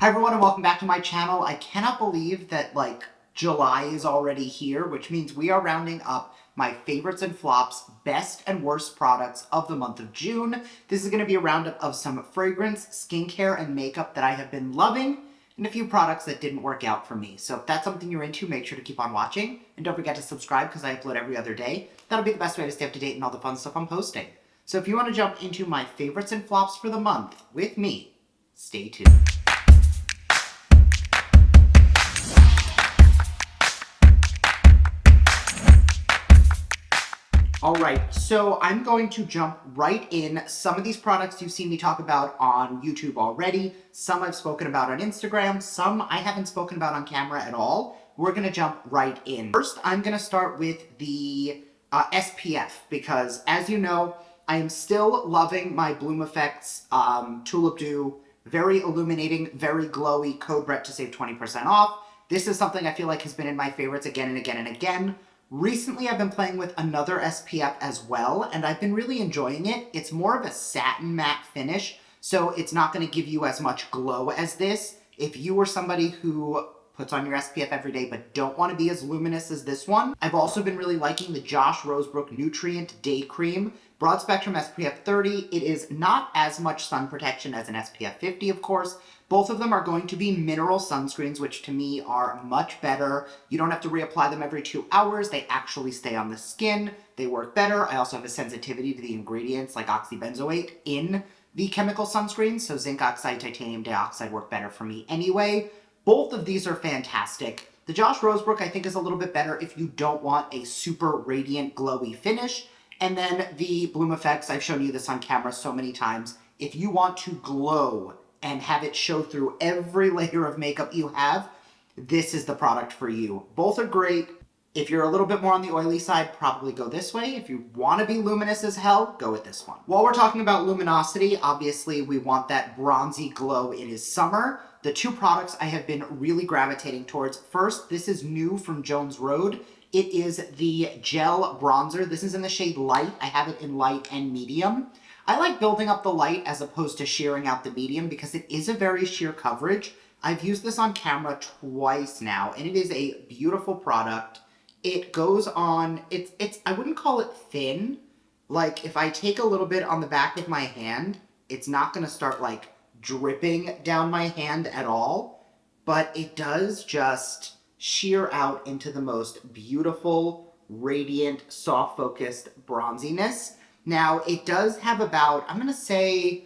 Hi everyone and welcome back to my channel. I cannot believe that July is already here, which means we are rounding up my favorites and flops, best and worst products of the month of June. This is going to be a roundup of some fragrance, skincare, and makeup that I have been loving, and a few products that didn't work out for me. So if that's something you're into, make sure to keep on watching, and don't forget to subscribe because I upload every other day. That'll be the best way to stay up to date and all the fun stuff I'm posting. So if you want to jump into my favorites and flops for the month with me, stay tuned. Alright, so I'm going to jump right in. Some of these products you've seen me talk about on YouTube already, some I've spoken about on Instagram, some I haven't spoken about on camera at all. We're going to jump right in. First, I'm going to start with the SPF, because as you know, I am still loving my Bloom Effects Tulip Dew, very illuminating, very glowy code red to save 20% off. This is something I feel like has been in my favorites again and again and again. Recently, I've been playing with another SPF as well, and I've been really enjoying it. It's more of a satin matte finish, so it's not going to give you as much glow as this. If you are somebody who puts on your SPF every day but don't want to be as luminous as this one, I've also been really liking the Josh Rosebrook Nutrient Day Cream. Broad Spectrum SPF 30. It is not as much sun protection as an SPF 50, of course. Both of them are going to be mineral sunscreens, which to me are much better. You don't have to reapply them every 2 hours. They actually stay on the skin. They work better. I also have a sensitivity to the ingredients like oxybenzoate in the chemical sunscreens, so zinc oxide, titanium dioxide work better for me anyway. Both of these are fantastic. The Josh Rosebrook I think is a little bit better if you don't want a super radiant, glowy finish. And then the Bloom Effects, I've shown you this on camera so many times. If you want to glow and have it show through every layer of makeup you have, this is the product for you. Both are great. If you're a little bit more on the oily side, probably go this way. If you want to be luminous as hell, go with this one. While we're talking about luminosity, obviously we want that bronzy glow. It is summer. The two products I have been really gravitating towards. First, this is new from Jones Road. It is the gel bronzer. This is in the shade light. I have it in light and medium. I like building up the light as opposed to shearing out the medium because it is a very sheer coverage. I've used this on camera twice now, and it is a beautiful product. It goes on, I wouldn't call it thin. Like, if I take a little bit on the back of my hand, it's not going to start, like, dripping down my hand at all. But it does just sheer out into the most beautiful, radiant, soft-focused bronziness. Now, it does have about, I'm going to say,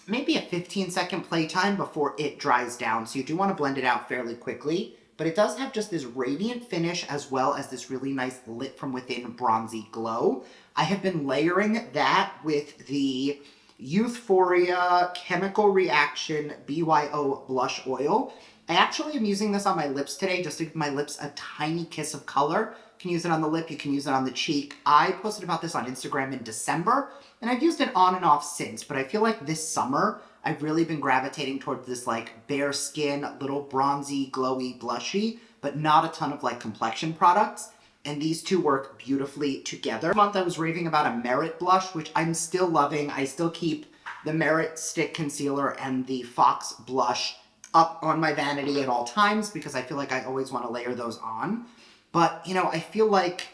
maybe a 15-second playtime before it dries down, so you do want to blend it out fairly quickly. But it does have just this radiant finish as well as this really nice lit from within bronzy glow. I have been layering that with the Youthforia Chemical Reaction BYO Blush Oil. I actually am using this on my lips today just to give my lips a tiny kiss of color. You can use it on the lip, you can use it on the cheek. I posted about this on Instagram in December, and I've used it on and off since, but I feel like this summer, I've really been gravitating towards this like bare skin, little bronzy, glowy, blushy, but not a ton of like complexion products. And these two work beautifully together. This month I was raving about a Merit blush, which I'm still loving. I still keep the Merit Stick Concealer and the Fox blush up on my vanity at all times because I feel like I always want to layer those on. But, you know, I feel like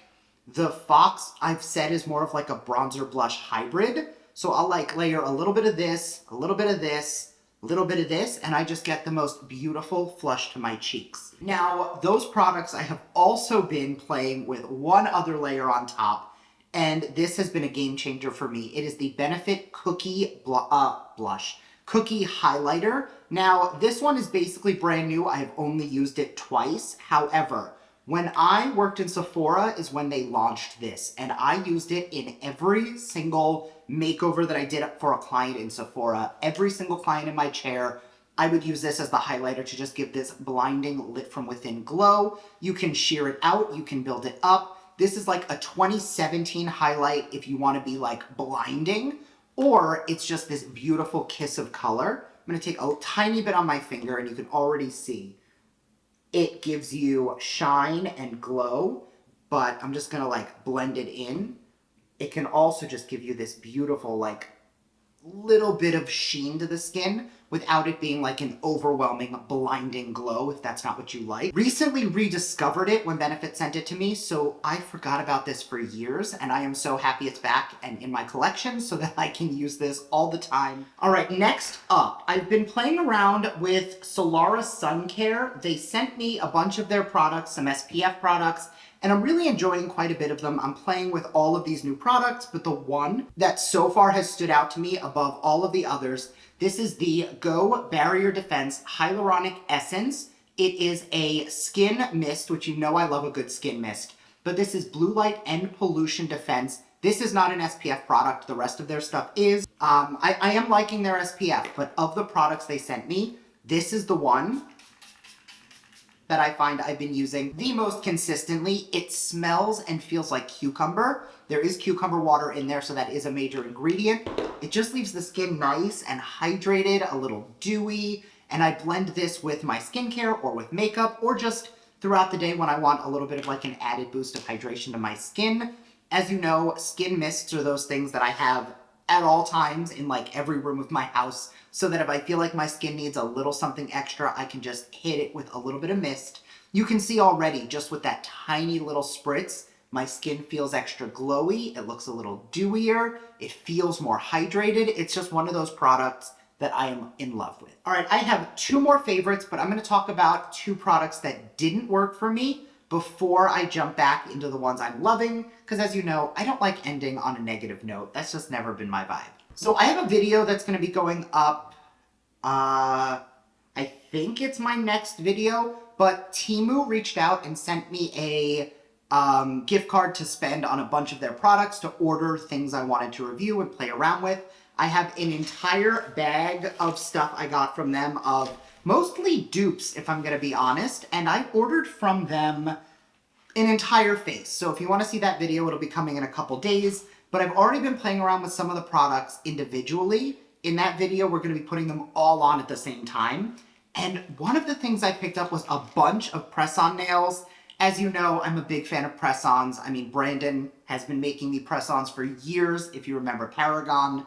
the Fox I've said is more of like a bronzer blush hybrid. So I'll like layer a little bit of this, a little bit of this, a little bit of this, and I just get the most beautiful flush to my cheeks. Now, those products I have also been playing with one other layer on top, and this has been a game changer for me. It is the Benefit Cookie Blush. Cookie Highlighter. Now, this one is basically brand new. I have only used it twice. However, when I worked in Sephora is when they launched this, and I used it in every single makeover that I did for a client in Sephora. Every single client in my chair, I would use this as the highlighter to just give this blinding lit from within glow. You can sheer it out, you can build it up. This is like a 2017 highlight if you want to be like blinding, or it's just this beautiful kiss of color. I'm going to take a tiny bit on my finger and you can already see it gives you shine and glow, but I'm just going to like blend it in. It can also just give you this beautiful like little bit of sheen to the skin without it being like an overwhelming, blinding glow if that's not what you like. Recently rediscovered it when Benefit sent it to me, so I forgot about this for years, and I am so happy it's back and in my collection so that I can use this all the time. All right, next up, I've been playing around with Solara Sun Care. They sent me a bunch of their products, some SPF products, and I'm really enjoying quite a bit of them. I'm playing with all of these new products, but the one that so far has stood out to me above all of the others, this is the Go Barrier Defense Hyaluronic Essence. It is a skin mist, which you know I love a good skin mist, but this is blue light and pollution defense. This is not an SPF product. The rest of their stuff is. I am liking their SPF, but of the products they sent me, this is the one that I find I've been using the most consistently. It smells and feels like cucumber. There is cucumber water in there, so that is a major ingredient. It just leaves the skin nice and hydrated, a little dewy, and I blend this with my skincare or with makeup or just throughout the day when I want a little bit of like an added boost of hydration to my skin. As you know, skin mists are those things that I have at all times in like every room of my house, so that if I feel like my skin needs a little something extra, I can just hit it with a little bit of mist. You can see already, just with that tiny little spritz, my skin feels extra glowy, it looks a little dewier, it feels more hydrated. It's just one of those products that I am in love with. All right, I have two more favorites, but I'm gonna talk about two products that didn't work for me before I jump back into the ones I'm loving, because as you know, I don't like ending on a negative note. That's just never been my vibe. So I have a video that's gonna be going up, I think it's my next video, but Temu reached out and sent me a gift card to spend on a bunch of their products to order things I wanted to review and play around with. I have an entire bag of stuff I got from them of mostly dupes, if I'm gonna be honest, and I ordered from them an entire face. So if you wanna see that video, it'll be coming in a couple days, but I've already been playing around with some of the products individually. In that video, we're gonna be putting them all on at the same time. And one of the things I picked up was a bunch of press-on nails. As you know, I'm a big fan of press-ons. I mean, Brandon has been making me press-ons for years. If you remember Paragon,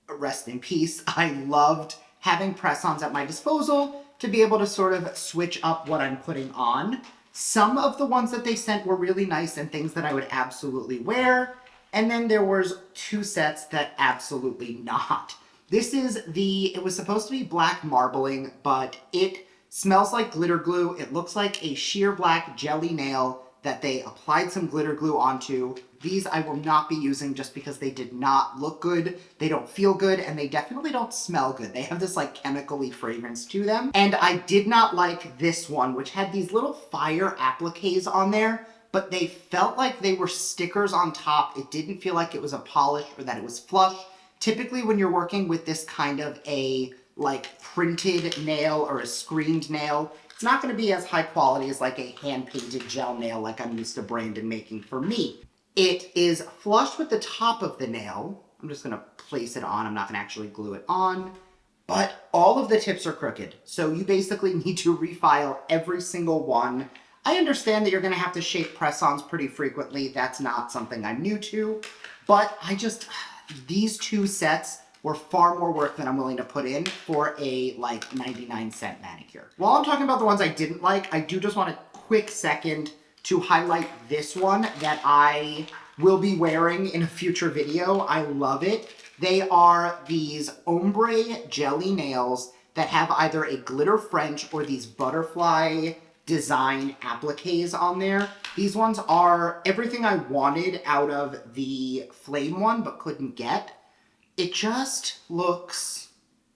rest in peace. I loved having press-ons at my disposal to be able to sort of switch up what I'm putting on. Some of the ones that they sent were really nice and things that I would absolutely wear. And then there was two sets that absolutely not. This is it was supposed to be black marbling, but it smells like glitter glue. It looks like a sheer black jelly nail that they applied some glitter glue onto. These I will not be using just because they did not look good, they don't feel good, and they definitely don't smell good. They have this like chemically fragrance to them. And I did not like this one, which had these little fire appliques on there, but they felt like they were stickers on top. It didn't feel like it was a polish or that it was flush. Typically when you're working with this kind of a like printed nail or a screened nail, it's not gonna be as high quality as like a hand-painted gel nail like I'm used to Brandon making for me. It is flush with the top of the nail. I'm just gonna place it on. I'm not gonna actually glue it on, but all of the tips are crooked. So you basically need to refile every single one. I understand that you're gonna have to shape press-ons pretty frequently. That's not something I'm new to, but these two sets were far more work than I'm willing to put in for a like 99-cent manicure. While I'm talking about the ones I didn't like, I do just want a quick second to highlight this one that I will be wearing in a future video. I love it. They are these ombre jelly nails that have either a glitter French or these butterfly design appliques on there. These ones are everything I wanted out of the flame one but couldn't get. It just looks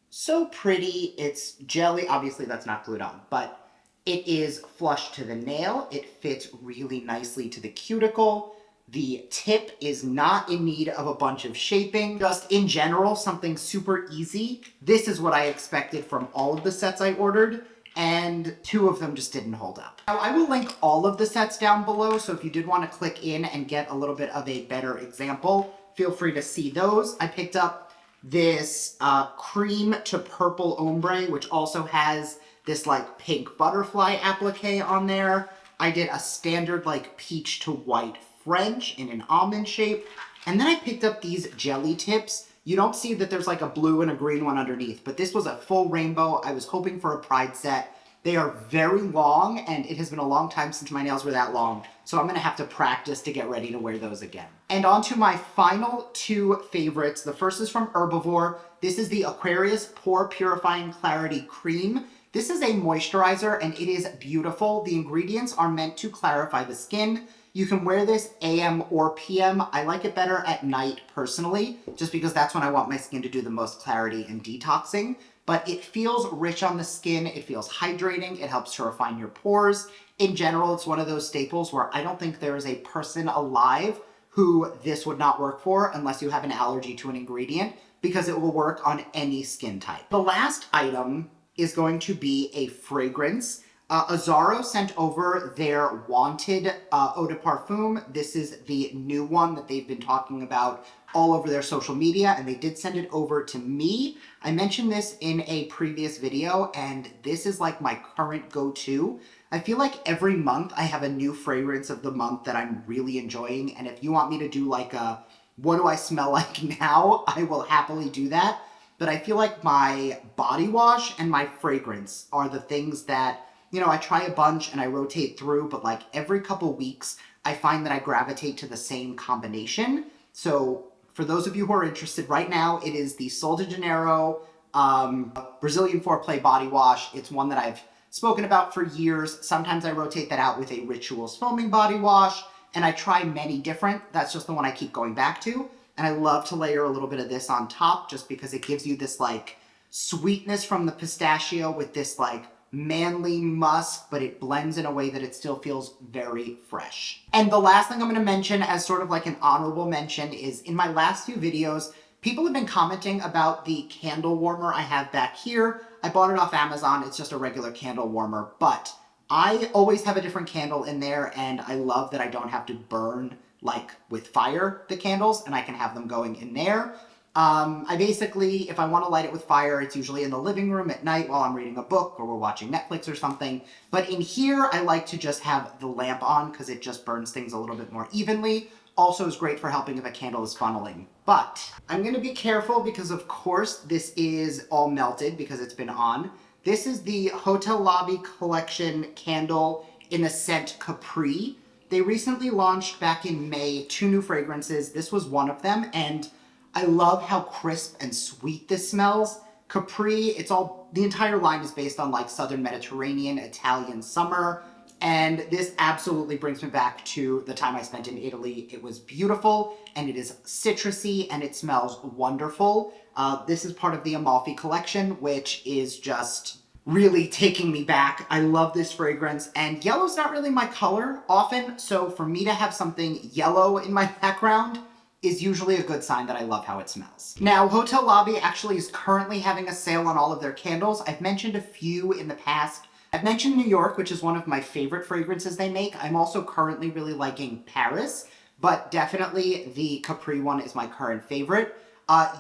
so pretty. It's jelly. Obviously that's not glued on, but it is flush to the nail. It fits really nicely to the cuticle. The tip is not in need of a bunch of shaping. Just in general, something super easy. This is what I expected from all of the sets I ordered, and two of them just didn't hold up. Now, I will link all of the sets down below, so if you did want to click in and get a little bit of a better example, feel free to see those. I picked up this cream to purple ombre, which also has this like pink butterfly applique on there. I did a standard like peach to white French in an almond shape. And then I picked up these jelly tips. You don't see that there's like a blue and a green one underneath, but this was a full rainbow. I was hoping for a pride set. They are very long, and it has been a long time since my nails were that long, so I'm gonna have to practice to get ready to wear those again. And on to my final two favorites. The first is from Herbivore. This is the Aquarius Pore Purifying Clarity Cream. This is a moisturizer, and it is beautiful. The ingredients are meant to clarify the skin. You can wear this AM or PM. I like it better at night personally, just because that's when I want my skin to do the most clarity and detoxing. But it feels rich on the skin, it feels hydrating, it helps to refine your pores. In general, it's one of those staples where I don't think there is a person alive who this would not work for unless you have an allergy to an ingredient, because it will work on any skin type. The last item is going to be a fragrance. Azzaro sent over their Wanted Eau de Parfum. This is the new one that they've been talking about all over their social media, and they did send it over to me. I mentioned this in a previous video, and this is like my current go-to. I feel like every month I have a new fragrance of the month that I'm really enjoying, and if you want me to do like a what do I smell like now, I will happily do that. But I feel like my body wash and my fragrance are the things that, you know, I try a bunch and I rotate through, but like every couple weeks, I find that I gravitate to the same combination. So for those of you who are interested right now, it is the Sol de Janeiro Brazilian Foreplay Body Wash. It's one that I've spoken about for years. Sometimes I rotate that out with a Rituals Foaming Body Wash, and I try many different. That's just the one I keep going back to. And I love to layer a little bit of this on top just because it gives you this like sweetness from the pistachio with this like manly musk, but it blends in a way that it still feels very fresh. And the last thing I'm going to mention as sort of like an honorable mention is in my last few videos, people have been commenting about the candle warmer I have back here. I bought it off Amazon. It's just a regular candle warmer, but I always have a different candle in there, and I love that I don't have to burn like with fire the candles, and I can have them going in there. I basically, if I want to light it with fire, it's usually in the living room at night while I'm reading a book or we're watching Netflix or something. But in here, I like to just have the lamp on because it just burns things a little bit more evenly. Also is great for helping if a candle is funneling. But I'm going to be careful because, of course, this is all melted because it's been on. This is the Hotel Lobby Collection candle in the scent Capri. They recently launched back in May 2 new fragrances. This was one of them, and I love how crisp and sweet this smells. Capri, the entire line is based on like Southern Mediterranean, Italian summer, and this absolutely brings me back to the time I spent in Italy. It was beautiful, and it is citrusy, and it smells wonderful. This is part of the Amalfi collection, which is just really taking me back. I love this fragrance, and yellow's not really my color often, so for me to have something yellow in my background is usually a good sign that I love how it smells. Now, Hotel Lobby actually is currently having a sale on all of their candles. I've mentioned a few in the past. I've mentioned New York, which is one of my favorite fragrances they make. I'm also currently really liking Paris, but definitely the Capri one is my current favorite.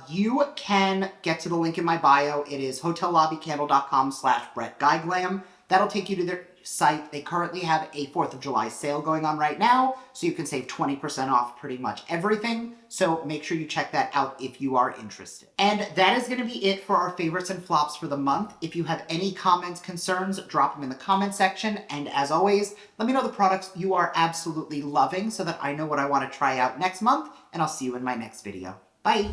You can get to the link in my bio. It is hotellobbycandle.com/BrettGuyGlam. That'll take you to their site. They currently have a 4th of July sale going on right now, so you can save 20% off pretty much everything. So make sure you check that out if you are interested. And that is going to be it for our favorites and flops for the month. If you have any comments, concerns, drop them in the comment section. And as always, let me know the products you are absolutely loving so that I know what I want to try out next month, and I'll see you in my next video. Bye!